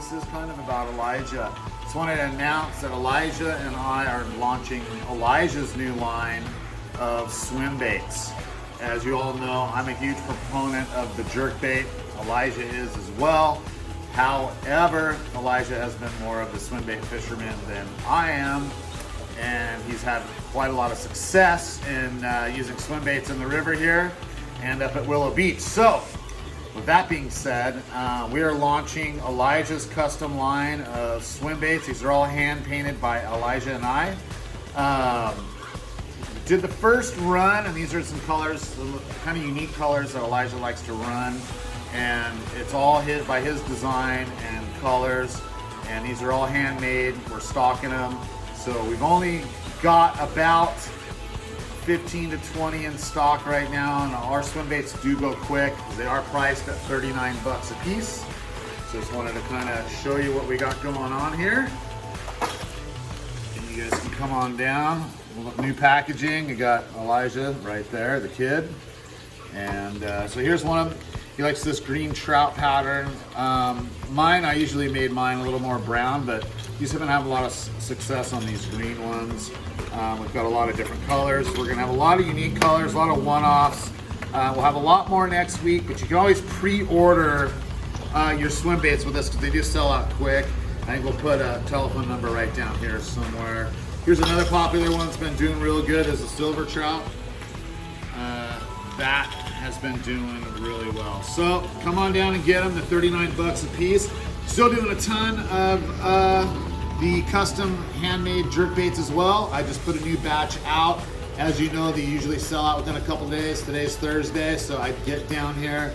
this is kind of about Elijah. Just wanted to announce that Elijah and I are launching Elijah's new line of swim baits. As you all know, I'm a huge proponent of the jerk bait. Elijah is as well. However, Elijah has been more of the swim bait fisherman than I am, and he's had quite a lot of success in using swim baits in the river here and up at Willow Beach. So, with that being said, we are launching Elijah's custom line of swim baits. These are all hand painted by Elijah and I. Did the first run, and these are some colors, some kind of unique colors that Elijah likes to run, and it's all by his design and colors, and these are all handmade. We're stocking them, so we've only got about 15 to 20 in stock right now, and our swim baits do go quick. They are priced at 39 bucks a piece. So just wanted to kind of show you what we got going on here. And you guys can come on down. New packaging. You got Elijah right there, the kid. And so here's one of them. He likes this green trout pattern. Mine, I usually made mine a little more brown, but he's been having a lot of success on these green ones. We've got a lot of different colors. We're gonna have a lot of unique colors, a lot of one-offs. We'll have a lot more next week, but you can always pre-order your swim baits with us because they do sell out quick. I think we'll put a telephone number right down here somewhere. Here's another popular one that's been doing real good is the silver trout. That has been doing really well. So come on down and get them. They're 39 bucks a piece. Still doing a ton of the custom handmade jerk baits as well. I just put a new batch out. As you know, they usually sell out within a couple days. Today's Thursday, so I get down here.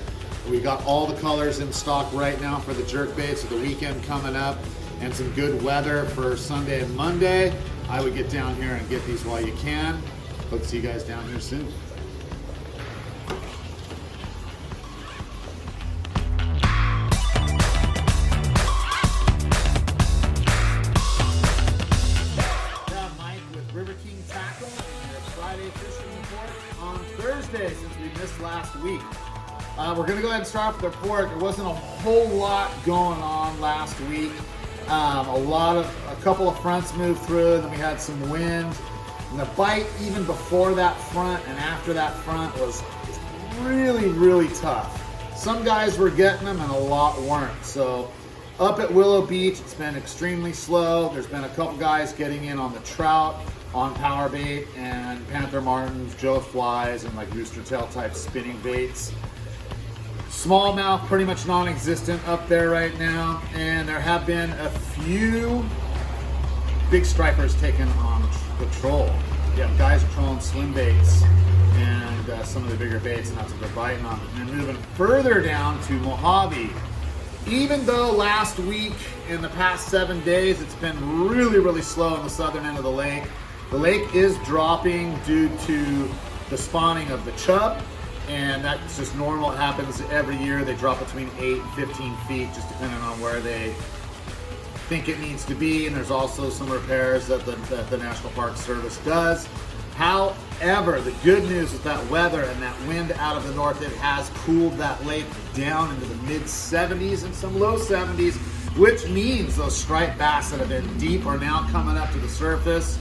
We got all the colors in stock right now for the jerk baits. So the weekend coming up and some good weather for Sunday and Monday. I would get down here and get these while you can. Hope to see you guys down here soon. Thursday, since we missed last week. We're gonna go ahead and start with the report. There wasn't a whole lot going on last week. A couple of fronts moved through, and then we had some wind. And the bite even before that front and after that front was really, really tough. Some guys were getting them and a lot weren't. So up at Willow Beach, it's been extremely slow. There's been a couple guys getting in on the trout, on power bait and Panther Martins, Joe Flies, and like rooster tail type spinning baits. Smallmouth pretty much non-existent up there right now, and there have been a few big stripers taken on patrol. You have guys trolling swim baits and some of the bigger baits, and that's what they're biting on. And then moving further down to Mohave. Even though last week in the past 7 days it's been really, really slow in the southern end of the lake, the lake is dropping due to the spawning of the chub, and that's just normal. It happens every year. They drop between 8 and 15 feet, just depending on where they think it needs to be, and there's also some repairs that the National Park Service does. However, the good news with that weather and that wind out of the north, it has cooled that lake down into the mid-70s and some low 70s, which means those striped bass that have been deep are now coming up to the surface.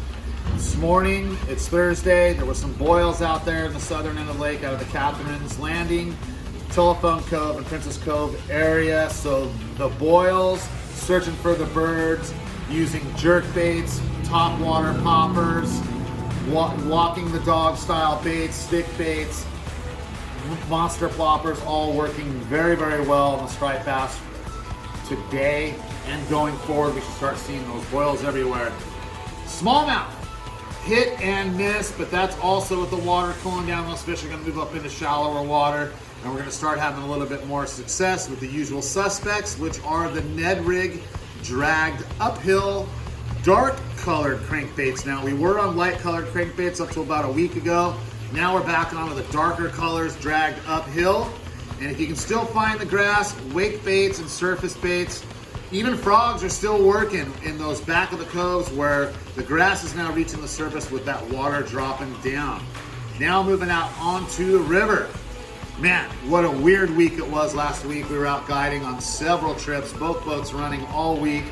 This morning, it's Thursday, there were some boils out there in the southern end of the lake out of the Catherine's Landing, Telephone Cove, and Princess Cove area. So the boils, searching for the birds, using jerk baits, top water poppers, walking the dog style baits, stick baits, monster ploppers, all working very, very well on the striped bass today and going forward. We should start seeing those boils everywhere. Smallmouth, hit and miss, but that's also with the water cooling down. Those fish are going to move up into shallower water, and we're going to start having a little bit more success with the usual suspects, which are the Ned Rig dragged uphill dark colored crankbaits. Now, we were on light colored crankbaits up to about a week ago. Now we're back on to the darker colors dragged uphill. And if you can still find the grass, wake baits and surface baits, even frogs are still working in those back of the coves where the grass is now reaching the surface with that water dropping down. Now moving out onto the river. Man, what a weird week it was last week. We were out guiding on several trips, both boats running all week.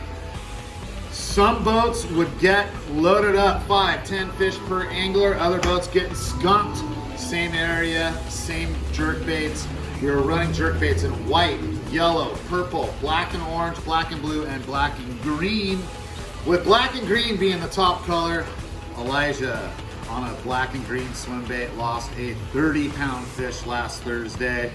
Some boats would get loaded up, 5, 10 fish per angler. Other boats getting skunked. Same area, same jerk baits. We were running jerk baits in white, yellow, purple, black and orange, black and blue, and black and green. With black and green being the top color, Elijah on a black and green swim bait lost a 30-pound fish last Thursday.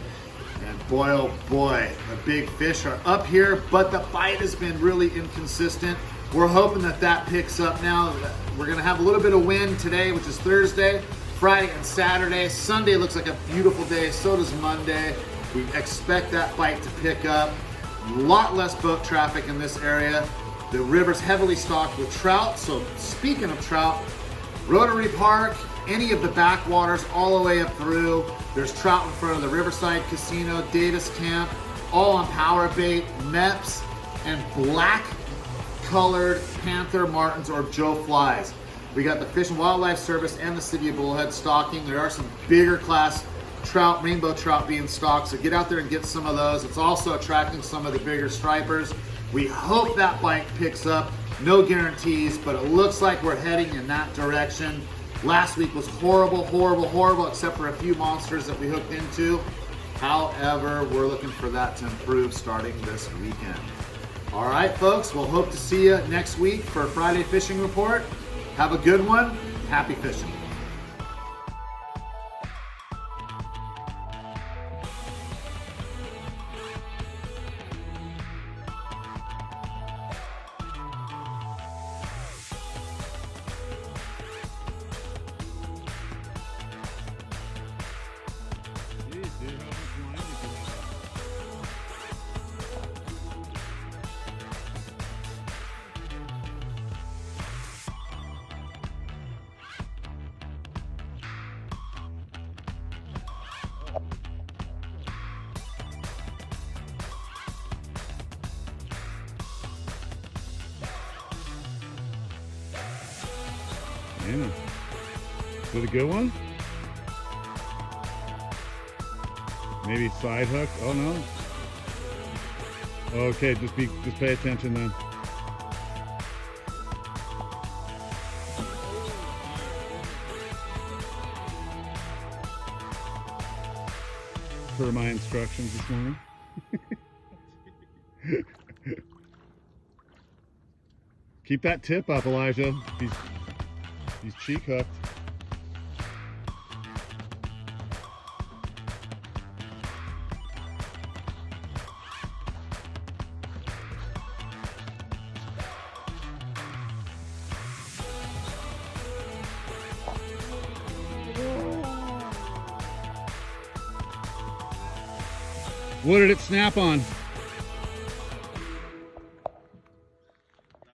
And boy, oh boy, the big fish are up here, but the bite has been really inconsistent. We're hoping that that picks up now. We're gonna have a little bit of wind today, which is Thursday, Friday and Saturday. Sunday looks like a beautiful day, so does Monday. We expect that bite to pick up. A lot less boat traffic in this area. The river's heavily stocked with trout. So speaking of trout, Rotary Park, any of the backwaters all the way up through. There's trout in front of the Riverside Casino, Davis Camp, all on power bait, MEPS, and black colored Panther Martins or Joe Flies. We got the Fish and Wildlife Service and the City of Bullhead stocking. There are some bigger class trout, rainbow trout being stocked, so get out there and get some of those. It's also attracting some of the bigger stripers. We hope that bite picks up. No guarantees, but it looks like we're heading in that direction. Last week was horrible, horrible, horrible, except for a few monsters that we hooked into. However, we're looking for that to improve starting this weekend. All right, folks, we'll hope to see you next week for a Friday Fishing Report. Have a good one. Happy fishing. Yeah. Is it a good one? Maybe side hook? Oh no. Okay, just pay attention then. Per my instructions this morning. Keep that tip up, Elijah. He's cheek hooked. What did it snap on?